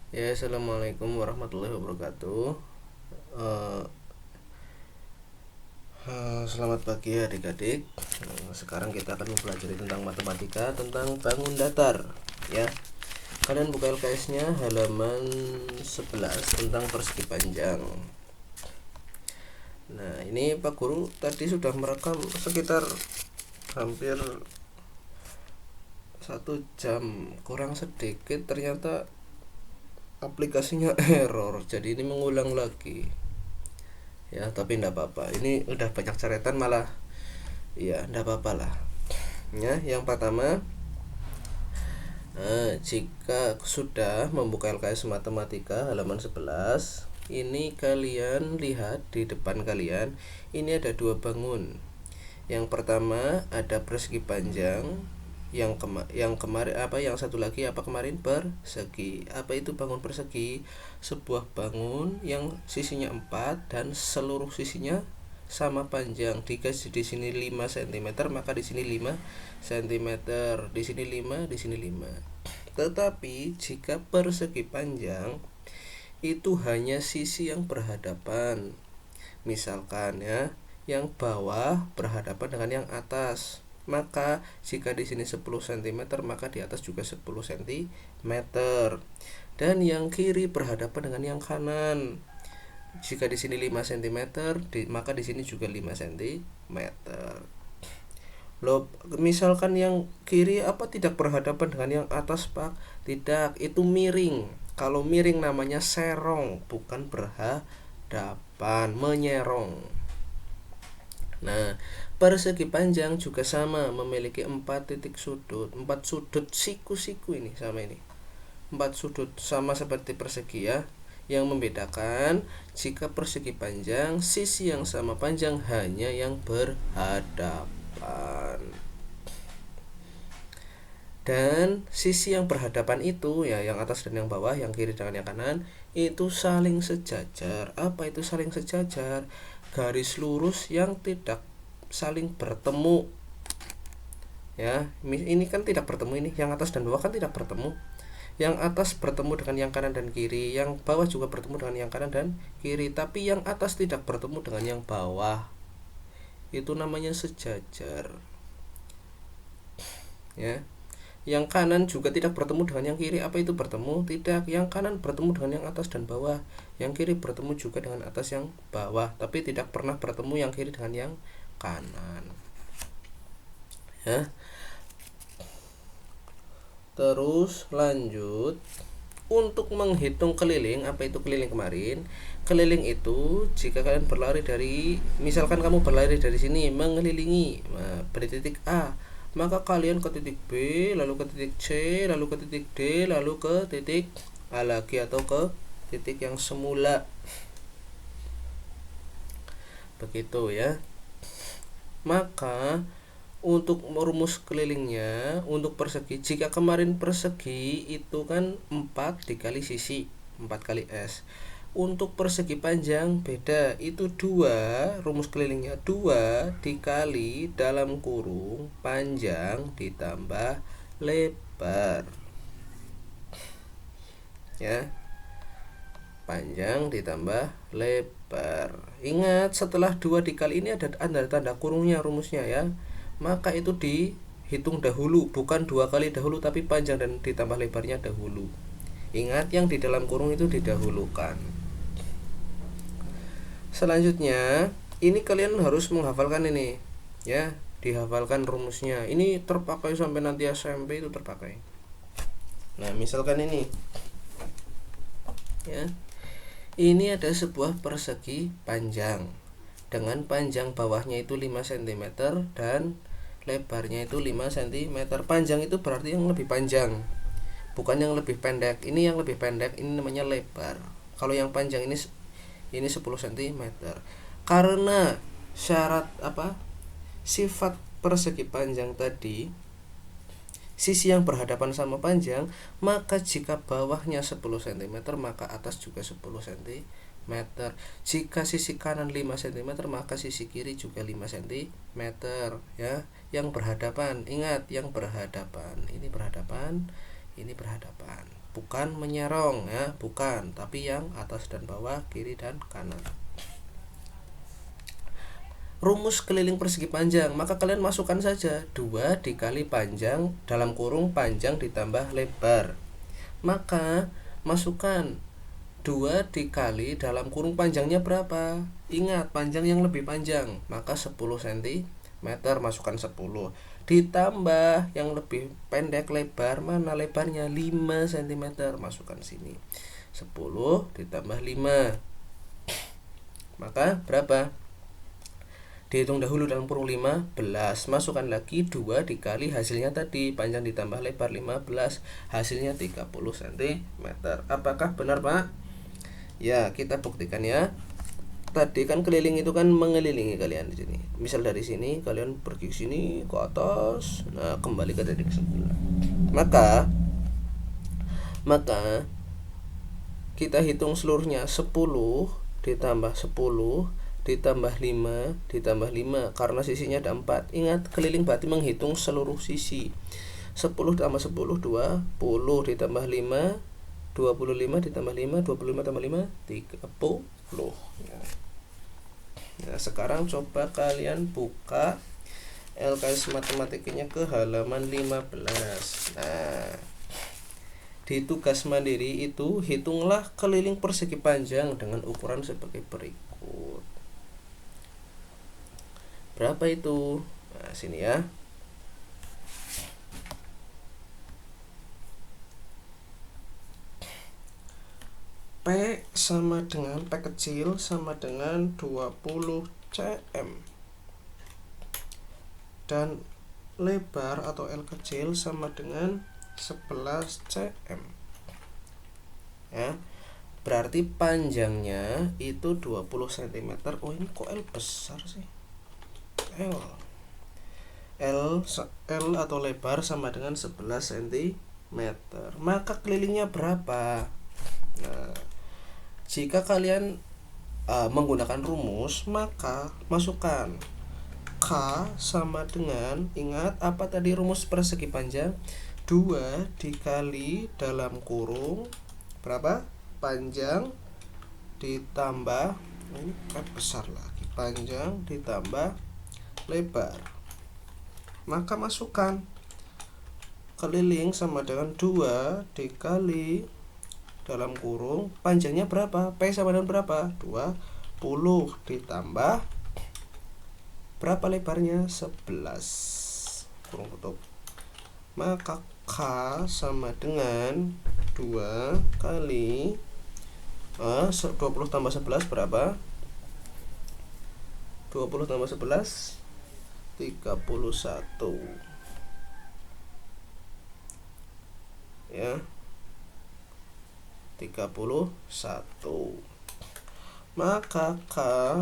Ya, assalamualaikum warahmatullahi wabarakatuh. Eh, Selamat pagi adik-adik. Sekarang kita akan mempelajari tentang matematika, tentang bangun datar. Ya, kalian buka LKS-nya halaman 11 tentang persegi panjang. Nah, ini Pak Guru tadi sudah merekam sekitar hampir 1 jam kurang sedikit. Ternyata aplikasinya error, jadi ini mengulang lagi. Ya, tapi enggak apa-apa, ini udah banyak coretan malah. Ya, enggak apa-apa lah. Ya, yang pertama, jika sudah membuka LKS matematika halaman 11, ini kalian lihat di depan kalian, ini ada dua bangun. Yang pertama ada persegi panjang, yang kemarin apa, yang satu lagi apa kemarin, persegi. Apa itu bangun persegi? Sebuah bangun yang sisinya 4 dan seluruh sisinya sama panjang. Jika di sini 5 cm, maka di sini 5 cm, di sini 5, di sini 5. Tetapi jika persegi panjang itu hanya sisi yang berhadapan. Misalkan ya, yang bawah berhadapan dengan yang atas. Maka jika di sini 10 cm, maka di atas juga 10 cm. Dan yang kiri berhadapan dengan yang kanan. Jika di sini 5 cm, maka di sini juga 5 cm. Loh, misalkan yang kiri apa tidak berhadapan dengan yang atas, Pak? Tidak, itu miring. Kalau miring namanya serong, bukan berhadapan, menyerong. Nah, persegi panjang juga sama, memiliki 4 titik sudut, 4 sudut siku-siku ini sama ini. 4 sudut sama seperti persegi ya. Yang membedakan, jika persegi panjang, sisi yang sama panjang hanya yang berhadapan. Dan sisi yang berhadapan itu ya, yang atas dan yang bawah, yang kiri dengan yang kanan, itu saling sejajar. Apa itu saling sejajar? Garis lurus yang tidak saling bertemu. Ya, ini kan tidak bertemu, ini yang atas dan bawah kan tidak bertemu. Yang atas bertemu dengan yang kanan dan kiri, yang bawah juga bertemu dengan yang kanan dan kiri, tapi yang atas tidak bertemu dengan yang bawah. Itu namanya sejajar. Ya. Yang kanan juga tidak bertemu dengan yang kiri. Apa itu bertemu? Tidak. Yang kanan bertemu dengan yang atas dan bawah. Yang kiri bertemu juga dengan atas yang bawah, tapi tidak pernah bertemu yang kiri dengan yang kanan. Ya. Terus lanjut, untuk menghitung keliling. Apa itu keliling kemarin? Keliling itu jika kalian berlari dari, misalkan kamu berlari dari sini mengelilingi, pada titik A, maka kalian ke titik B, lalu ke titik C, lalu ke titik D, lalu ke titik A lagi, atau ke titik yang semula. Begitu ya. Maka untuk rumus kelilingnya, untuk persegi, jika kemarin persegi itu kan 4 dikali sisi, 4 kali S. Untuk persegi panjang beda, itu 2, rumus kelilingnya 2 dikali dalam kurung panjang ditambah lebar. Ya, panjang ditambah lebar. Ingat, setelah 2 dikali ini ada tanda kurungnya rumusnya ya. Maka itu dihitung dahulu, bukan 2 kali dahulu, tapi panjang dan ditambah lebarnya dahulu. Ingat, yang di dalam kurung itu didahulukan. Selanjutnya, ini kalian harus menghafalkan ini ya, dihafalkan rumusnya. Ini terpakai sampai nanti SMP itu terpakai. Nah, misalkan ini ya, ini ada sebuah persegi panjang dengan panjang bawahnya itu 5 cm dan lebarnya itu 5 cm. Panjang itu berarti yang lebih panjang, bukan yang lebih pendek. Ini yang lebih pendek, ini namanya lebar. Kalau yang panjang ini 10 cm. Karena syarat apa? Sifat persegi panjang tadi, sisi yang berhadapan sama panjang, maka jika bawahnya 10 cm, maka atas juga 10 cm. Jika sisi kanan 5 cm, maka sisi kiri juga 5 cm ya. Yang berhadapan, ingat, yang berhadapan. Ini berhadapan, ini berhadapan, bukan menyerong ya, bukan, tapi yang atas dan bawah, kiri dan kanan. Rumus keliling persegi panjang, maka kalian masukkan saja 2 dikali panjang dalam kurung panjang ditambah lebar. Maka masukkan 2 dikali dalam kurung panjangnya berapa? Ingat, panjang yang lebih panjang, maka 10 cm, masukkan 10. Ditambah yang lebih pendek lebar, mana lebarnya? 5 cm, masukkan sini. 10 ditambah 5. Maka berapa? Dihitung dahulu dalam kurung 15, masukkan lagi 2 dikali hasilnya tadi, panjang ditambah lebar 15, hasilnya 30 cm. Apakah benar, Pak? Ya, kita buktikan ya. Tadi kan keliling itu kan mengelilingi kalian di sini. Misal dari sini kalian pergi ke sini ke atas, nah kembali ke titik semula. Maka kita hitung seluruhnya 10 ditambah 10 ditambah 5 ditambah 5, karena sisinya ada 4. Ingat, keliling berarti menghitung seluruh sisi. 10 tambah 10 20 ditambah 5 25 ditambah 5 25 tambah 5 30. Nah, sekarang coba kalian buka LKS matematikanya ke halaman 15. Nah, di tugas mandiri itu hitunglah keliling persegi panjang dengan ukuran sebagai berikut. Berapa itu? Nah, sini ya. P sama dengan P kecil sama dengan 20 cm. Dan lebar atau L kecil sama dengan 11 cm. Ya. Berarti panjangnya itu 20 cm. Oh, ini kok L besar sih? L atau lebar sama dengan 11 cm. Maka kelilingnya berapa? Nah, jika kalian menggunakan rumus, maka masukkan K sama dengan, ingat apa tadi rumus persegi panjang? 2 dikali dalam kurung berapa? Panjang ditambah, ini kan besar lagi, panjang ditambah lebar. Maka masukkan keliling sama dengan 2 dikali dalam kurung panjangnya berapa? P sama dengan berapa? 20 ditambah berapa lebarnya? 11 kurung tutup. Maka K sama dengan 2 kali 20 tambah 11 berapa? 20 tambah 11 31 ya, 31. Maka K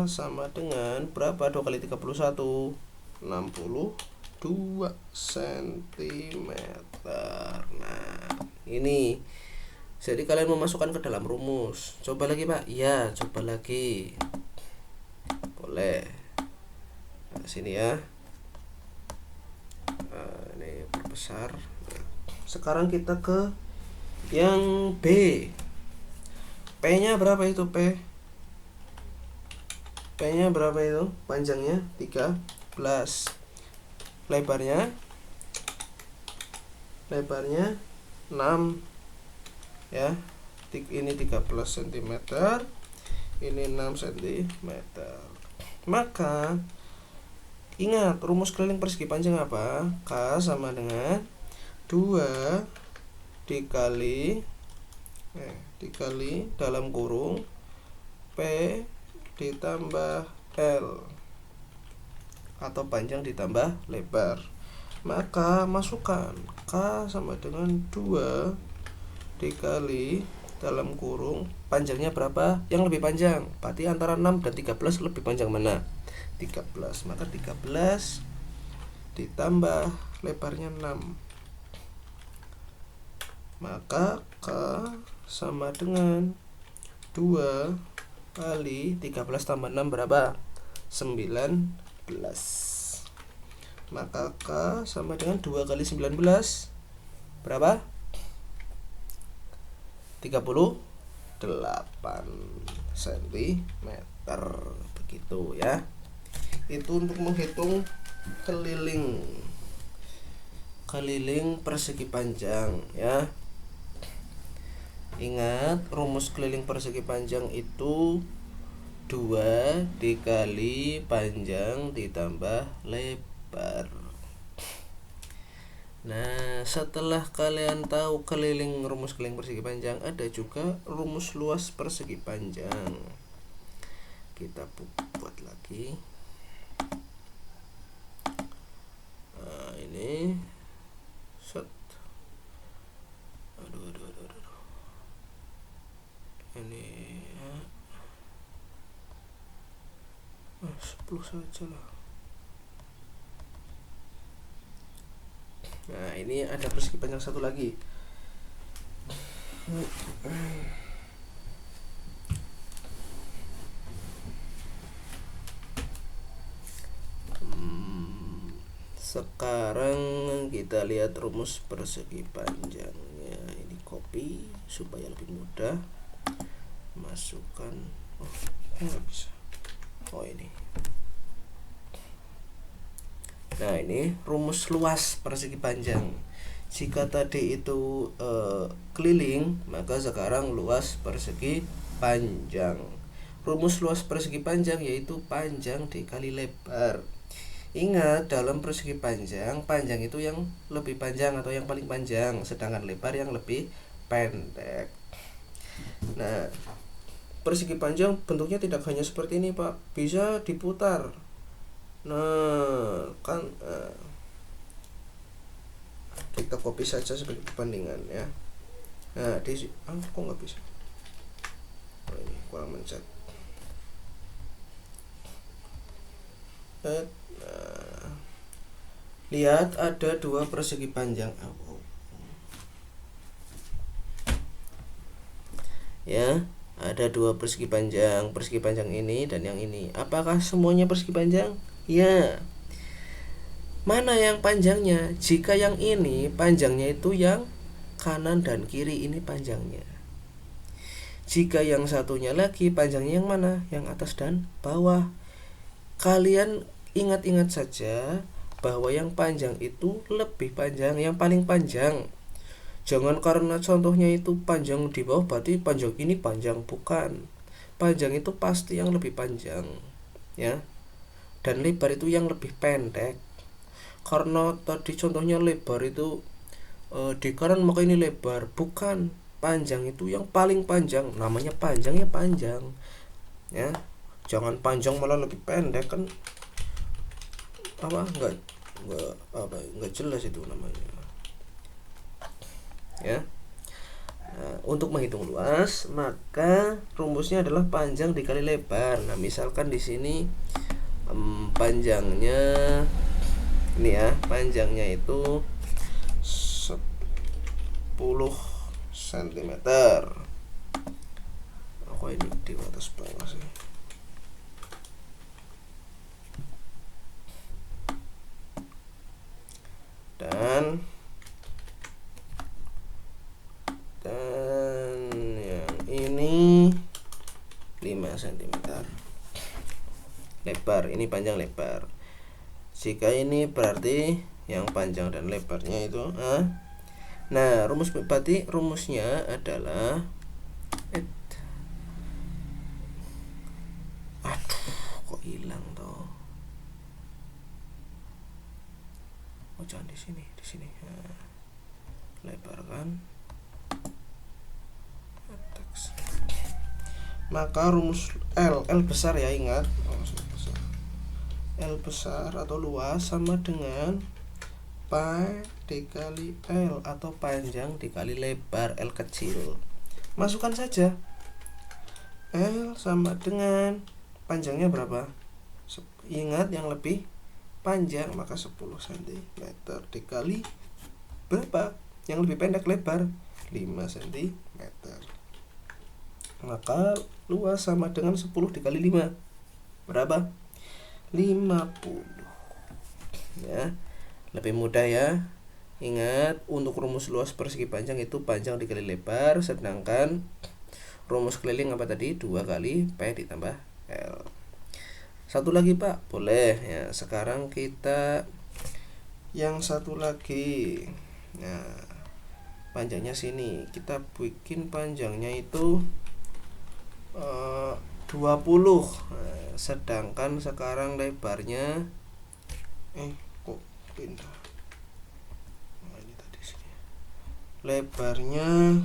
sama dengan berapa? 2 kali 31 62 cm. Nah, ini jadi kalian memasukkan ke dalam rumus. Coba lagi, Pak. Ya, coba lagi. Boleh. Nah, sini ya. Ini perbesar. Sekarang kita ke yang B. P-nya berapa itu, P? P-nya berapa itu? Panjangnya 13. Lebarnya 6 ya. Ini 13 cm, ini 6 cm. Maka ingat rumus keliling persegi panjang apa? K sama dengan 2 dikali dalam kurung P ditambah L atau panjang ditambah lebar. Maka masukkan K sama dengan 2 dikali dalam kurung panjangnya berapa? Yang lebih panjang. Berarti antara 6 dan 13 lebih panjang mana? 13. Maka 13 ditambah lebarnya 6. Maka K sama dengan 2 kali 13 tambah 6 berapa? 19. Maka K sama dengan 2 kali 19 berapa? cm begitu ya. Itu untuk menghitung keliling persegi panjang ya. Ingat, rumus keliling persegi panjang itu 2 dikali panjang ditambah lebar. Nah, setelah kalian tahu rumus keliling persegi panjang, ada juga rumus luas persegi panjang. Kita buat lagi. Nah, ini set. Aduh. Ini ya. 10 saja lah. Nah, ini ada persegi panjang satu lagi. Sekarang kita lihat rumus persegi panjangnya. Ini copy supaya lebih mudah. Masukkan. Nggak bisa. Ini. Nah, ini rumus luas persegi panjang. Jika tadi itu keliling, maka sekarang luas persegi panjang. Rumus luas persegi panjang yaitu panjang dikali lebar. Ingat, dalam persegi panjang itu yang lebih panjang atau yang paling panjang, sedangkan lebar yang lebih pendek. Nah, persegi panjang bentuknya tidak hanya seperti ini, Pak. Bisa diputar. Nah, kan kita copy saja sebagai perbandingan ya. Nah, kok nggak bisa? Ini kurang mencet. Lihat, ada 2 persegi panjang. Ya, ada 2 persegi panjang ini dan yang ini. Apakah semuanya persegi panjang? Ya. Mana yang panjangnya? Jika yang ini panjangnya itu yang kanan dan kiri, ini panjangnya. Jika yang satunya lagi panjangnya yang mana? Yang atas dan bawah. Kalian ingat-ingat saja bahwa yang panjang itu lebih panjang, yang paling panjang. Jangan karena contohnya itu panjang di bawah berarti panjang ini panjang, bukan. Panjang itu pasti yang lebih panjang ya. Dan lebar itu yang lebih pendek. Karena tadi contohnya lebar itu di kanan, maka ini lebar, bukan. Panjang itu yang paling panjang, namanya panjang ya panjang ya. Jangan panjang malah lebih pendek, kan nggak jelas itu namanya ya. Nah, untuk menghitung luas maka rumusnya adalah panjang dikali lebar. Nah, misalkan di sini panjangnya ini ya, panjangnya itu 10 cm. Kok ini di atas bawah sih? Dan yang ini 5 cm lebar. Ini panjang lebar. Jika ini berarti yang panjang dan lebarnya itu nah, rumusnya adalah kok hilang toh. Jangan di sini. Nah, lebarkan teks. Maka rumus L besar ya, ingat. L besar atau luas sama dengan pi dikali L atau panjang dikali lebar L kecil. Masukkan saja. L sama dengan panjangnya berapa? Ingat, yang lebih panjang maka 10 cm dikali berapa? Yang lebih pendek lebar 5 cm. Maka luas sama dengan 10 dikali 5 berapa? 50 ya. Lebih mudah ya. Ingat, untuk rumus luas persegi panjang itu panjang dikali lebar, sedangkan rumus keliling apa tadi? 2 kali P ditambah L. Satu lagi Pak? Boleh ya. Sekarang kita yang satu lagi. Nah, panjangnya sini. Kita bikin panjangnya itu 20. Nah, sedangkan sekarang lebarnya kok pindah. Nah, ini tadi sini. Lebarnya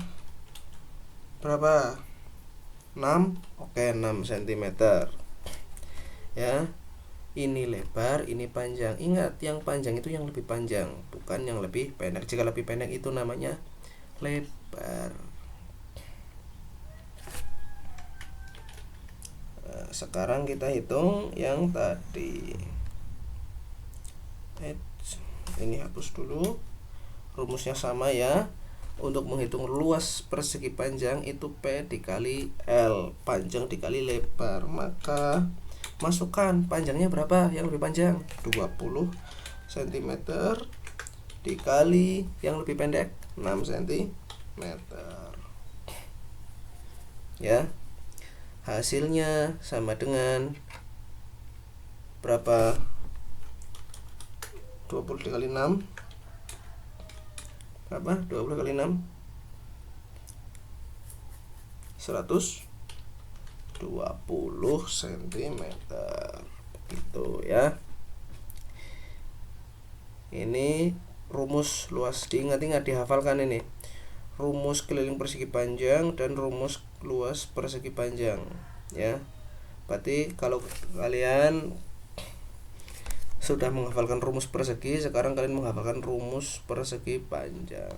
berapa? 6. Oke, 6 cm. Ya. Ini lebar, ini panjang. Ingat, yang panjang itu yang lebih panjang, bukan yang lebih pendek. Jika lebih pendek itu namanya lebar. Nah, sekarang kita hitung yang tadi. Ini hapus dulu. Rumusnya sama ya. Untuk menghitung luas persegi panjang itu P dikali L, panjang dikali lebar. Maka masukkan panjangnya berapa yang lebih panjang? 20 cm dikali yang lebih pendek 6 cm. Ya. Hasilnya sama dengan berapa? 20 dikali 6 berapa? 20 kali 6 120 cm. Gitu ya. Ini rumus luas, diingat-ingat, dihafalkan ini. Rumus keliling persegi panjang dan rumus luas persegi panjang ya. Berarti kalau kalian sudah menghafalkan rumus persegi, sekarang kalian menghafalkan rumus persegi panjang.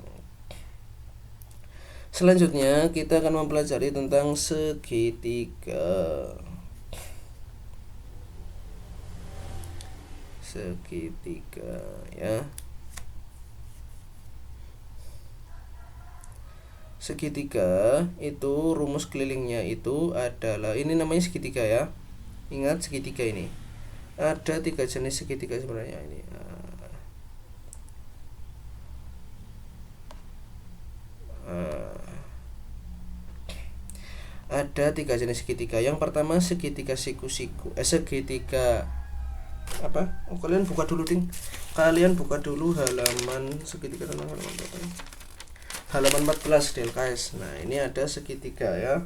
Selanjutnya kita akan mempelajari tentang segitiga. Segitiga ya. Segitiga itu rumus kelilingnya itu adalah, ini namanya segitiga ya. Ingat, segitiga ini ada 3 jenis segitiga sebenarnya ini. Ada 3 jenis segitiga. Yang pertama segitiga siku-siku. Segitiga apa? Kalian buka dulu ding. Kalian buka dulu halaman segitiga tentang halaman berapa? Halaman 14 di LKS. Nah, ini ada segitiga ya.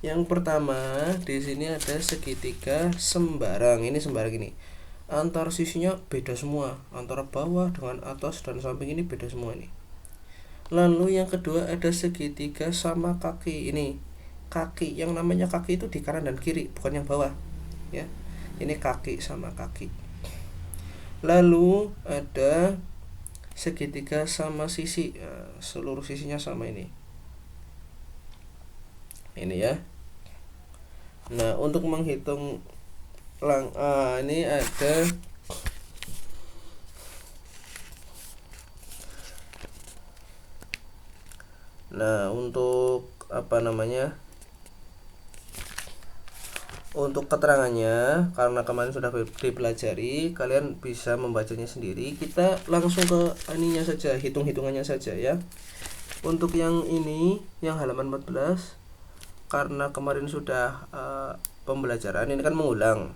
Yang pertama di sini ada segitiga sembarang. Ini sembarang ini. Antar sisinya beda semua. Antara bawah dengan atas dan samping ini beda semua ini. Lalu yang kedua ada segitiga sama kaki. Ini kaki, yang namanya kaki itu di kanan dan kiri, bukan yang bawah ya. Ini kaki sama kaki. Lalu ada segitiga sama sisi. Seluruh sisinya sama ini. Ini ya. Nah, untuk menghitung ini ada untuk apa namanya? Untuk keterangannya, karena kemarin sudah dipelajari, kalian bisa membacanya sendiri. Kita langsung ke ininya saja, hitung-hitungannya saja ya. Untuk yang ini, yang halaman 14, karena kemarin sudah pembelajaran, ini kan mengulang.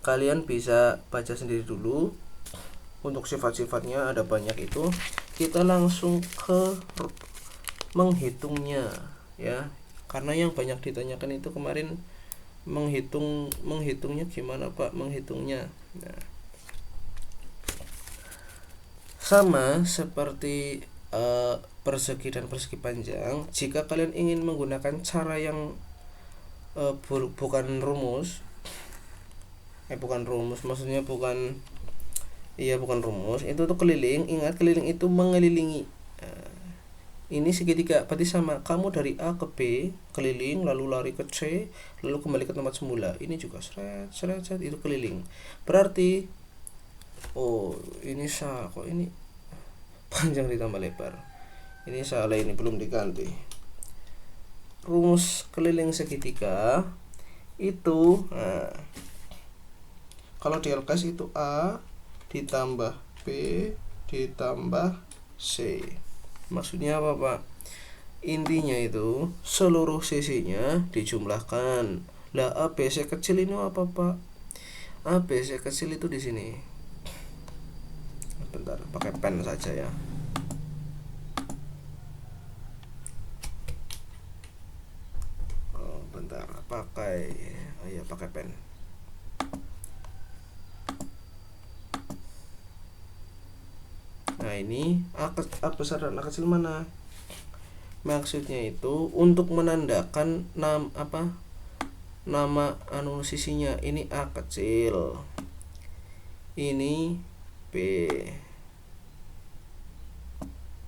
Kalian bisa baca sendiri dulu. Untuk sifat-sifatnya ada banyak itu. Kita langsung ke menghitungnya ya. Karena yang banyak ditanyakan itu kemarin menghitungnya gimana Pak menghitungnya. Nah, sama seperti persegi dan persegi panjang, jika kalian ingin menggunakan cara yang bukan rumus, bukan rumus, itu tuh keliling. Ingat, keliling itu mengelilingi. Ini segitiga, berarti sama. Kamu dari A ke B keliling, lalu lari ke C, lalu kembali ke tempat semula. Ini juga seret, itu keliling. Berarti ini salah, kok ini panjang ditambah lebar. Ini salah, ini belum diganti. Rumus keliling segitiga itu kalau di LKS itu A ditambah B ditambah C. Maksudnya apa Pak? Intinya itu seluruh sisinya dijumlahkan. Lah ABC kecil ini apa Pak? ABC kecil itu di sini. Bentar, pakai pen saja ya. Bentar, pakai pen. Nah ini A besar dan A kecil mana? Maksudnya itu untuk menandakan nama sisinya. Ini A kecil, ini B,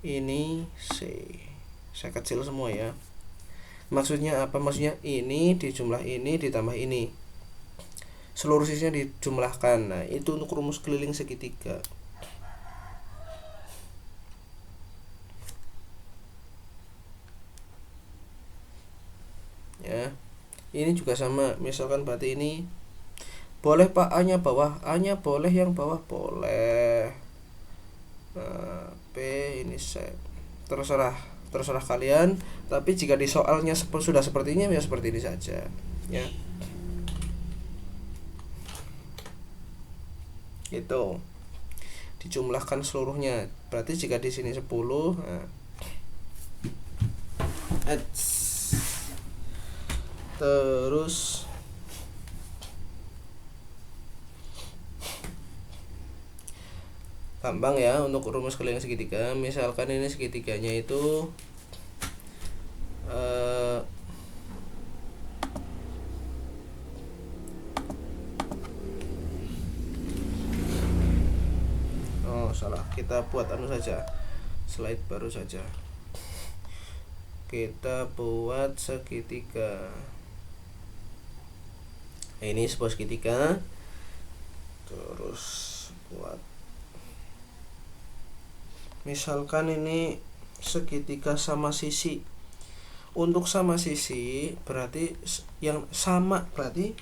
ini C. Saya kecil semua ya. Maksudnya apa? Maksudnya ini dijumlah ini ditambah ini, seluruh sisinya dijumlahkan. Nah itu untuk rumus keliling segitiga. Ya, ini juga sama. Misalkan berarti ini boleh Pak A nya bawah, A nya boleh, yang bawah boleh. Nah, B ini set, terserah kalian. Tapi jika di soalnya sudah sepertinya ya seperti ini saja ya. Itu dijumlahkan seluruhnya. Berarti jika di sini 10, nah, terus gampang ya untuk rumus keliling segitiga. Misalkan ini segitiganya itu salah, kita buat saja, slide baru saja. Kita buat segitiga. Nah, ini sebuah segitiga. Terus buat, misalkan ini segitiga sama sisi. Untuk sama sisi berarti yang sama berarti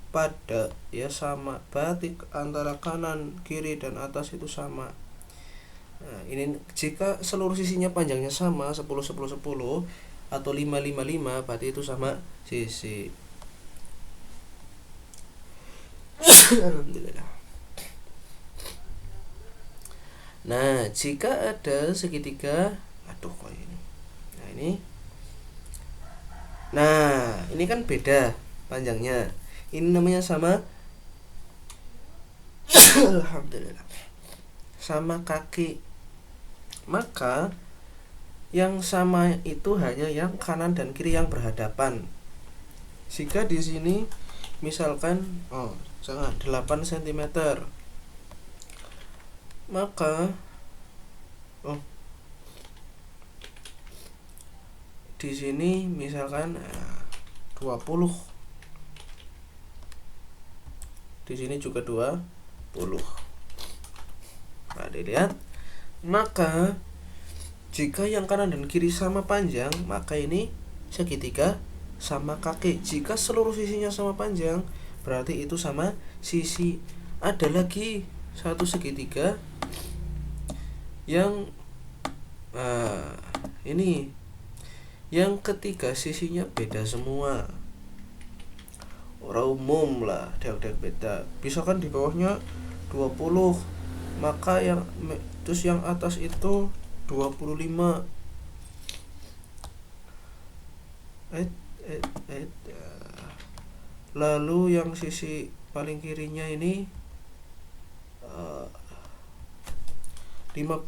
pada ya, sama berarti antara kanan, kiri dan atas itu sama. Nah, ini jika seluruh sisinya panjangnya sama 10 10 10 atau 5 5 5 berarti itu sama sisi. Alhamdulillah. Nah, jika ada segitiga, kok ini. Nah, ini. Nah, ini kan beda panjangnya. Ini namanya sama. Alhamdulillah. Sama kaki. Maka yang sama itu hanya yang kanan dan kiri yang berhadapan. Jika di sini misalkan 8 cm, maka di sini misalkan 20, di sini juga 20. Nah, dilihat. Maka jika yang kanan dan kiri sama panjang, maka ini segitiga sama kaki. Jika seluruh sisinya sama panjang, berarti itu sama sisi. Ada lagi satu segitiga yang ini yang ketiga sisinya beda semua. Orang umum lah, dek beda. Bisa kan di bawahnya 20, maka yang terus yang atas itu 25. Lalu yang sisi paling kirinya ini 15.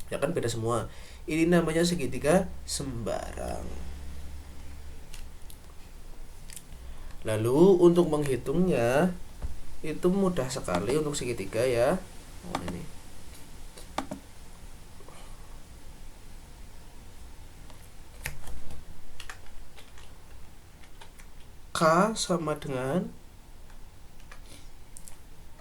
Ya kan beda semua. Ini namanya segitiga sembarang. Lalu untuk menghitungnya itu mudah sekali untuk segitiga ya. Ini K sama dengan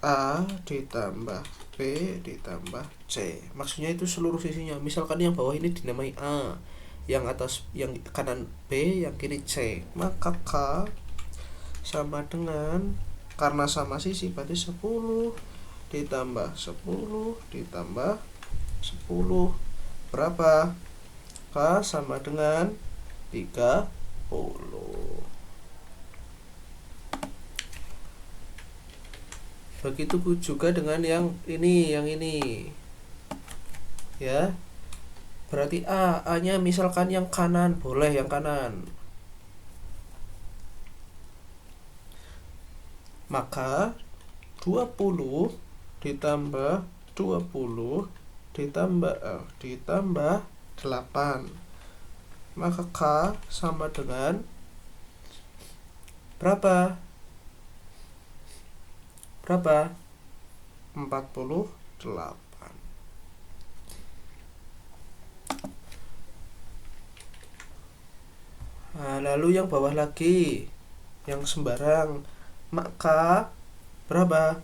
A ditambah B ditambah C. Maksudnya itu seluruh sisinya. Misalkan yang bawah ini dinamai A, yang atas, yang kanan B, yang kiri C. Maka K sama dengan, karena sama sisi berarti 10 ditambah 10 ditambah 10 berapa? K sama dengan 30. Begitu juga dengan yang ini ya. Berarti A-nya misalkan yang kanan, boleh yang kanan. Maka 20 ditambah 20 ditambah 8. Maka K sama dengan berapa? 48. Nah, lalu yang bawah lagi, yang sembarang, maka berapa?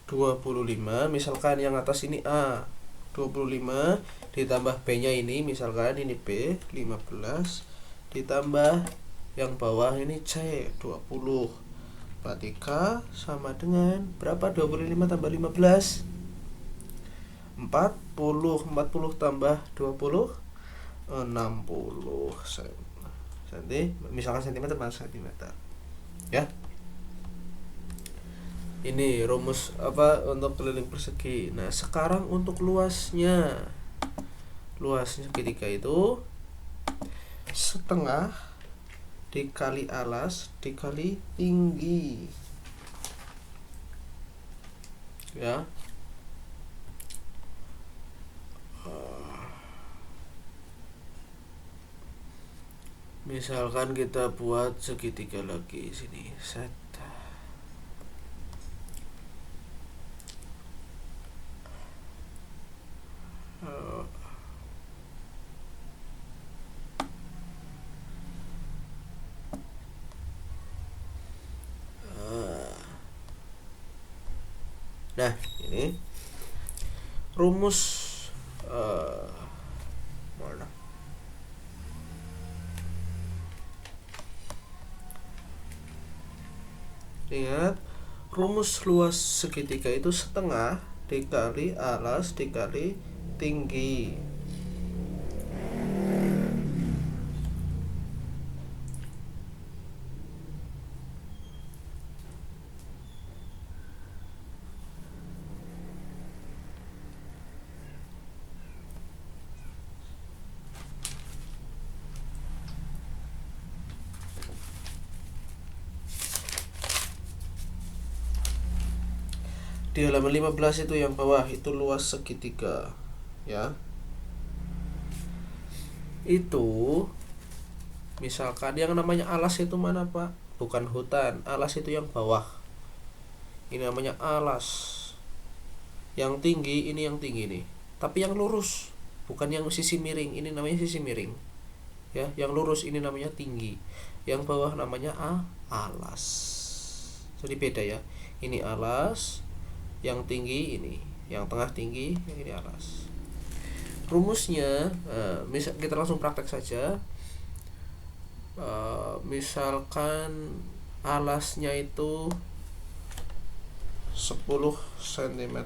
25, misalkan yang atas ini A, 25 ditambah B-nya ini, misalkan ini B, 15 ditambah yang bawah ini C, 20. Berarti K sama dengan berapa? 25 tambah 15, 40 tambah 20, 60 cm, misalkan cm per cm ya. Ini rumus untuk keliling persegi. Nah, sekarang untuk luasnya segitiga itu setengah dikali alas dikali tinggi ya. Misalkan kita buat segitiga lagi sini, set. Nah, ini rumus mana? Lihat, rumus luas segitiga itu setengah dikali alas dikali tinggi. Di halaman 15 itu yang bawah itu luas segitiga ya. Itu misalkan yang namanya alas itu mana Pak? Bukan hutan, alas itu yang bawah. Ini namanya alas. Yang tinggi ini yang tinggi nih. Tapi yang lurus, bukan yang sisi miring. Ini namanya sisi miring. Ya, yang lurus ini namanya tinggi. Yang bawah namanya alas. Jadi beda ya. Ini alas, yang tinggi ini, yang tengah tinggi, yang ini alas. Rumusnya, kita langsung praktek saja. Misalkan alasnya itu 10 cm.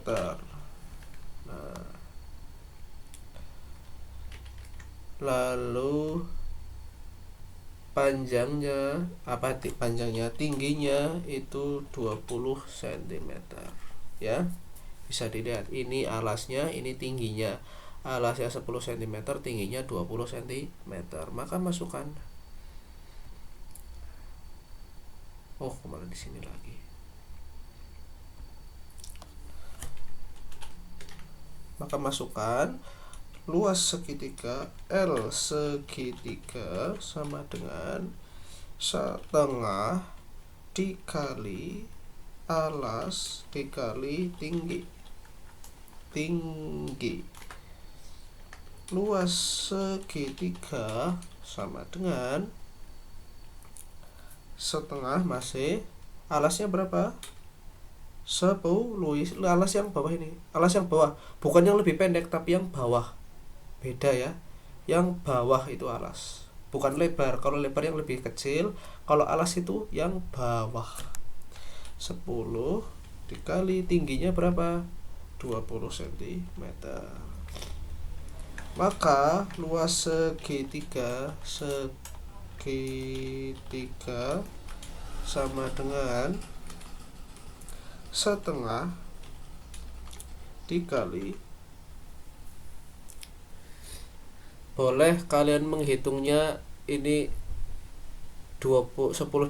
Nah, lalu panjangnya tingginya itu 20 cm ya. Bisa dilihat ini alasnya, ini tingginya. Alasnya 10 cm, tingginya 20 cm. Maka masukkan kemana di sini lagi. Maka masukkan luas segitiga L segitiga sama dengan setengah dikali alas dikali tinggi. Luas segitiga sama dengan setengah masih alasnya berapa? 10. Alas yang bawah ini, alas yang bawah, bukan yang lebih pendek tapi yang bawah. Beda ya. Yang bawah itu alas, bukan lebar. Kalau lebar yang lebih kecil, kalau alas itu yang bawah. 10 dikali tingginya berapa? 20 cm. Maka luas segitiga sama dengan setengah dikali, boleh kalian menghitungnya ini 10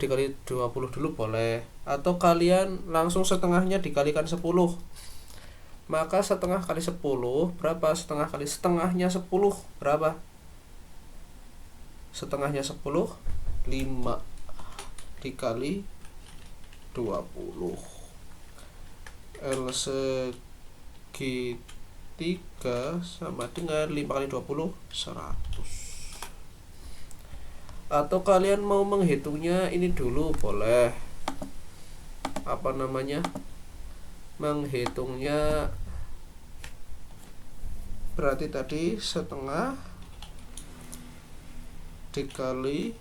dikali 20 dulu boleh, atau kalian langsung setengahnya dikalikan 10. Maka setengah kali 10 berapa? Setengahnya 10 berapa? Setengahnya 10 5 dikali 20. L segitiga sama dengan 5 kali 20 100. Atau kalian mau menghitungnya ini dulu boleh. Menghitungnya berarti tadi setengah dikali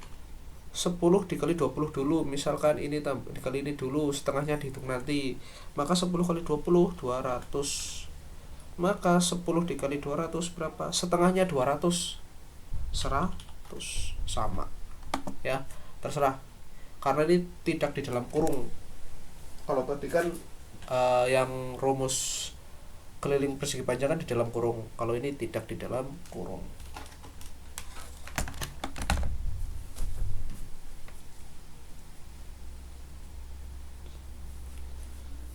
10 dikali 20 dulu. Misalkan ini dikali ini dulu, setengahnya dihitung nanti. Maka 10 kali 20 200. Maka 10 dikali 200 berapa? Setengahnya 200 100. Sama ya, terserah, karena ini tidak di dalam kurung. Kalau tadi kan yang rumus keliling persegi panjang kan di dalam kurung, kalau ini tidak di dalam kurung.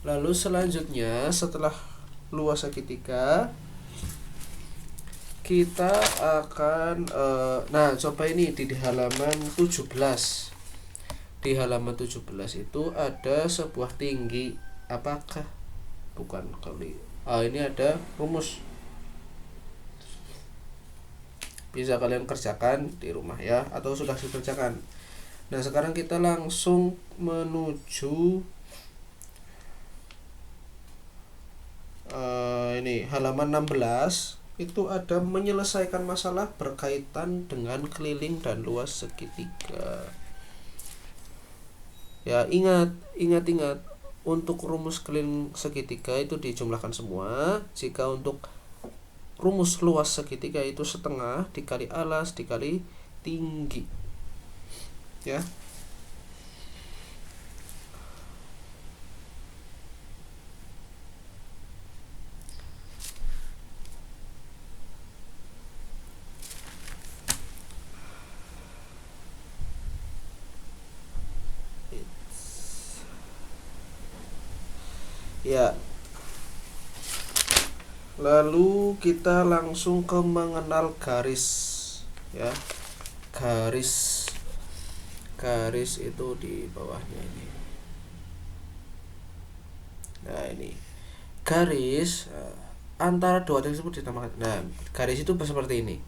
Lalu selanjutnya setelah luas segitiga kita akan coba ini di halaman 17. Di halaman 17 itu ada sebuah tinggi, apakah bukan kali. Ini ada rumus. Bisa kalian kerjakan di rumah ya, atau sudah dikerjakan. Nah, sekarang kita langsung menuju ini halaman 16. Itu ada menyelesaikan masalah berkaitan dengan keliling dan luas segitiga. Ya, ingat untuk rumus keliling segitiga itu dijumlahkan semua. Jika untuk rumus luas segitiga itu setengah dikali alas dikali tinggi. Ya. Ya. Lalu kita langsung ke mengenal garis ya. Garis itu di bawahnya ini. Nah, ini garis antara dua titik tersebut dinamakan. Nah, garis itu seperti ini.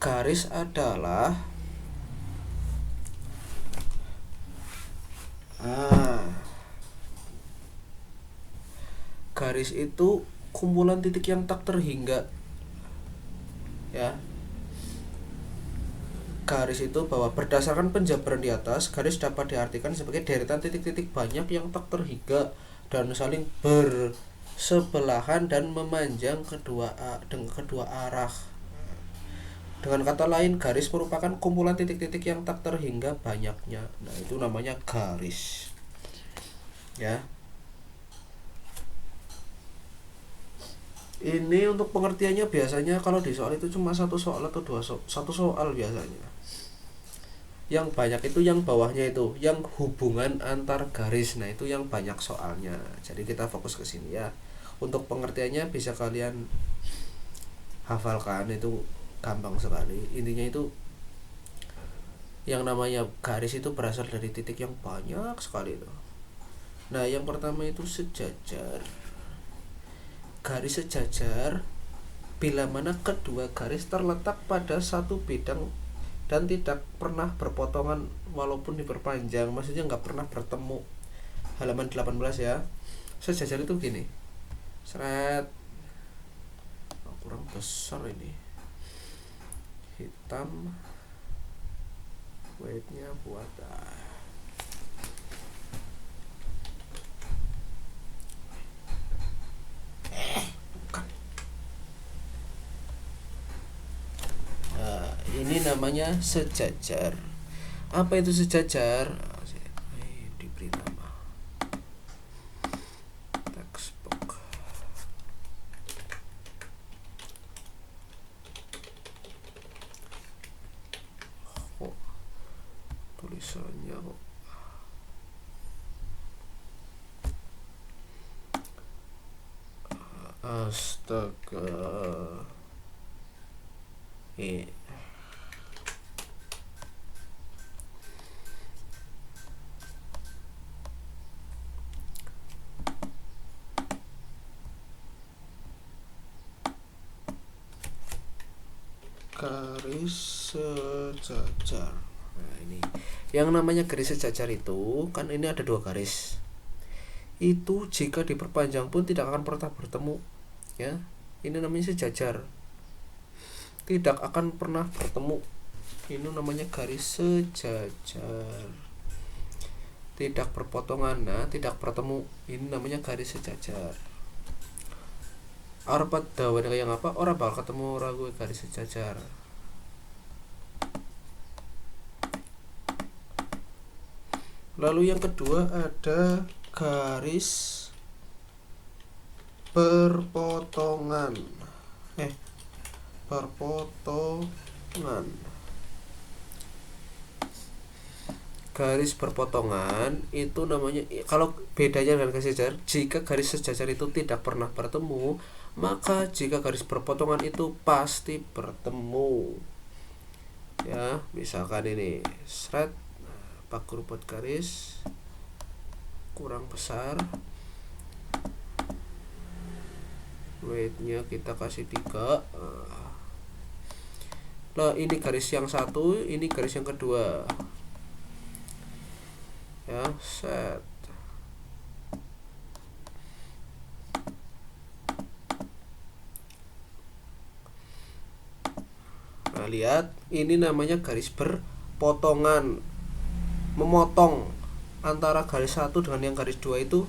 Garis adalah garis itu kumpulan titik yang tak terhingga ya. Garis itu bahwa berdasarkan penjabaran di atas, garis dapat diartikan sebagai deretan titik-titik banyak yang tak terhingga dan saling bersebelahan dan memanjang kedua arah. Dengan kata lain, garis merupakan kumpulan titik-titik yang tak terhingga banyaknya. Nah, itu namanya garis ya. Ini untuk pengertiannya biasanya kalau di soal itu cuma satu soal atau satu soal biasanya. Yang banyak itu yang bawahnya itu, yang hubungan antar garis. Nah, itu yang banyak soalnya. Jadi kita fokus ke sini ya. Untuk pengertiannya bisa kalian hafalkan, itu gampang sekali. Intinya itu yang namanya garis itu berasal dari titik yang banyak sekali itu. Nah, yang pertama itu sejajar. Garis sejajar bila mana kedua garis terletak pada satu bidang dan tidak pernah berpotongan walaupun diperpanjang, maksudnya nggak pernah bertemu. Halaman 18 ya. Sejajar itu gini. Seret. Kurang besar ini. Hitam. Weight-nya buat Nah, ini namanya sejajar. Apa itu sejajar? Diberi nama textbook. Oh, tulisannya kok astaga. Garis sejajar. Nah, ini yang namanya garis sejajar itu kan ini ada dua garis. Itu jika diperpanjang pun tidak akan pernah bertemu, ya. Ini namanya sejajar. Tidak akan pernah bertemu. Ini namanya garis sejajar. Tidak berpotongan, nah, tidak bertemu. Ini namanya garis sejajar. Arpat dawan kayak apa? Orang bakal ketemu ragu garis sejajar. Lalu yang kedua ada garis berpotongan. Berpotongan. Garis berpotongan itu namanya, kalau bedanya dengan garis sejajar, jika garis sejajar itu tidak pernah bertemu, maka jika garis berpotongan itu pasti bertemu. Ya, misalkan ini shred, pakur buat garis kurang besar, weightnya kita kasih 3. Nah, ini garis yang satu, ini garis yang kedua. Ya, set. Nah, lihat, ini namanya garis berpotongan, memotong antara garis satu dengan yang garis 2 itu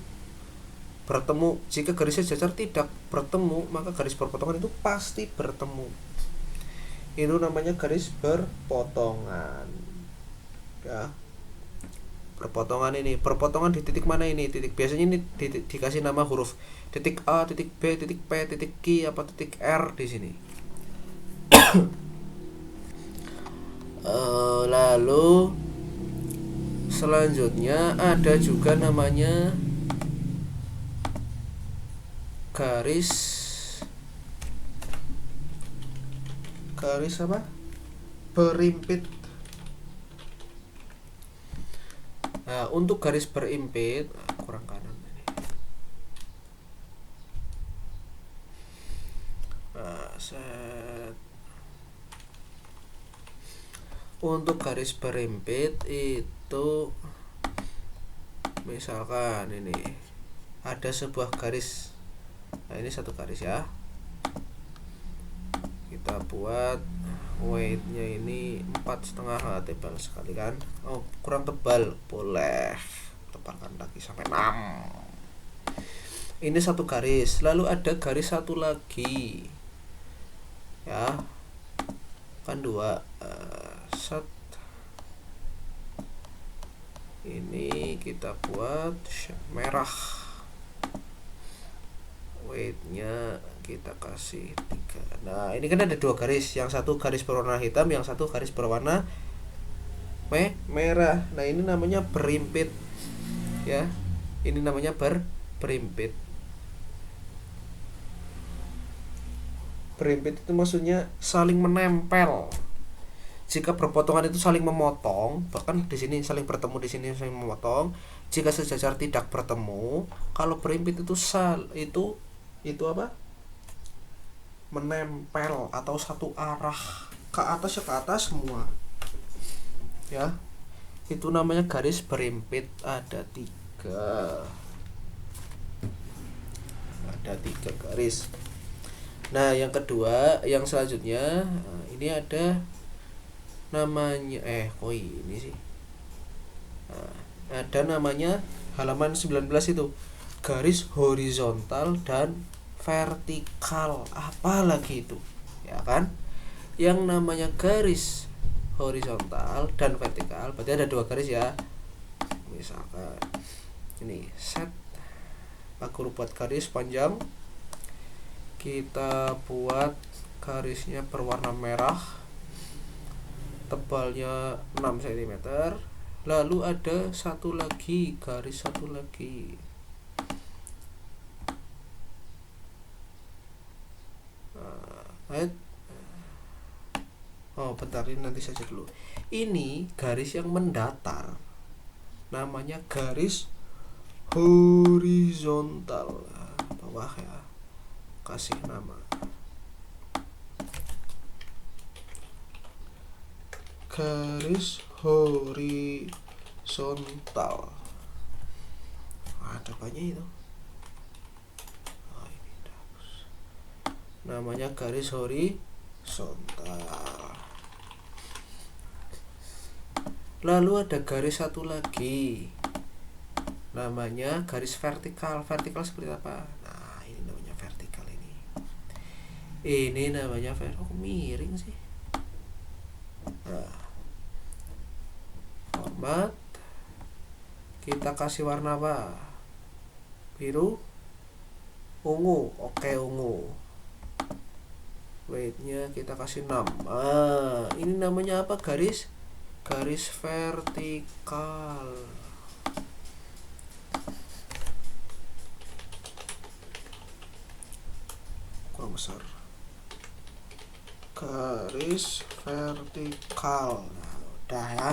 bertemu. Jika garis sejajar tidak bertemu, maka garis berpotongan itu pasti bertemu. Itu namanya garis berpotongan. Ya. Perpotongan ini, perpotongan di titik mana ini? Titik biasanya ini dikasih nama huruf titik A, titik B, titik P, titik Q, apa titik R di sini. Lalu selanjutnya ada juga namanya garis apa? Berimpit. Nah, untuk garis berimpit, kurang kanan ini. Nah, set. Untuk garis berimpit itu misalkan ini ada sebuah garis. Nah, ini satu garis ya. Kita buat weightnya ini 4,5, tebal sekali kan. Oh, kurang tebal, boleh tebalkan lagi sampai 6. Ini satu garis, lalu ada garis satu lagi ya, kan 2. Set. Ini kita buat merah, weightnya kita kasih 3. Nah, ini kan ada dua garis, yang satu garis berwarna hitam, yang satu garis berwarna merah. Nah, ini namanya berimpit ya. Ini namanya berimpit. Berimpit itu maksudnya saling menempel. Jika berpotongan itu saling memotong, bahkan di sini saling bertemu, di sini saling memotong. Jika sejajar tidak bertemu. Kalau berimpit itu apa? Menempel atau satu arah, ke atas ya ke atas semua. Ya. Itu namanya garis berimpit, ada 3. Ada 3 garis. Nah, yang kedua, yang selanjutnya, ini ada namanya ini sih. Nah, ada namanya halaman 19 itu, garis horizontal dan vertikal, apalagi itu, ya kan? Yang namanya garis horizontal dan vertikal berarti ada dua garis ya. Misalkan ini set, aku buat garis panjang, kita buat garisnya berwarna merah, tebalnya 6 cm. Lalu ada satu lagi, garis satu lagi. Oh bentar, ini nanti saja dulu. Ini garis yang mendatar, namanya garis horizontal. Bawah ya, kasih nama garis horizontal. Ada banyak itu. Namanya garis horizontal. Lalu ada garis satu lagi, namanya garis vertikal. Vertikal seperti apa? Nah, ini namanya vertikal ini. Ini namanya vertikal. Oh, miring sih. Nah, format kita kasih warna apa? Biru, ungu. Oke, ungu. Weightnya kita kasih 6. Ini namanya apa? Garis vertikal. Kurang besar. Garis vertikal. Nah, udah ya.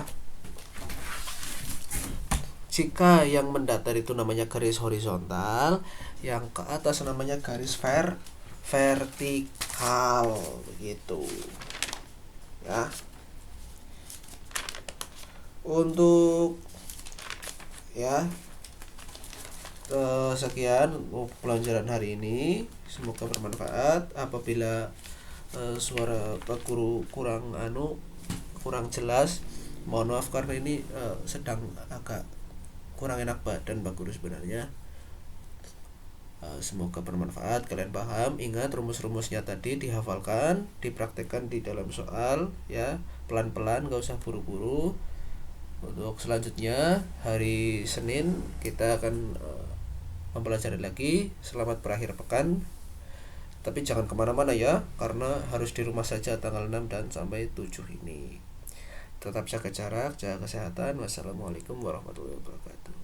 Jika yang mendatar itu namanya garis horizontal, yang ke atas namanya garis vertikal, begitu ya. Untuk ya sekian pelajaran hari ini, semoga bermanfaat. Apabila suara Pak Guru kurang jelas, mohon maaf karena ini sedang agak kurang enak badan Pak Guru sebenarnya. Semoga bermanfaat, kalian paham. Ingat rumus-rumusnya tadi dihafalkan, dipraktekkan di dalam soal ya, pelan-pelan, gak usah buru-buru. Untuk selanjutnya hari Senin kita akan mempelajari lagi. Selamat berakhir pekan, tapi jangan kemana-mana ya, karena harus di rumah saja tanggal 6 dan sampai 7 ini. Tetap jaga jarak, jaga kesehatan. Wassalamualaikum warahmatullahi wabarakatuh.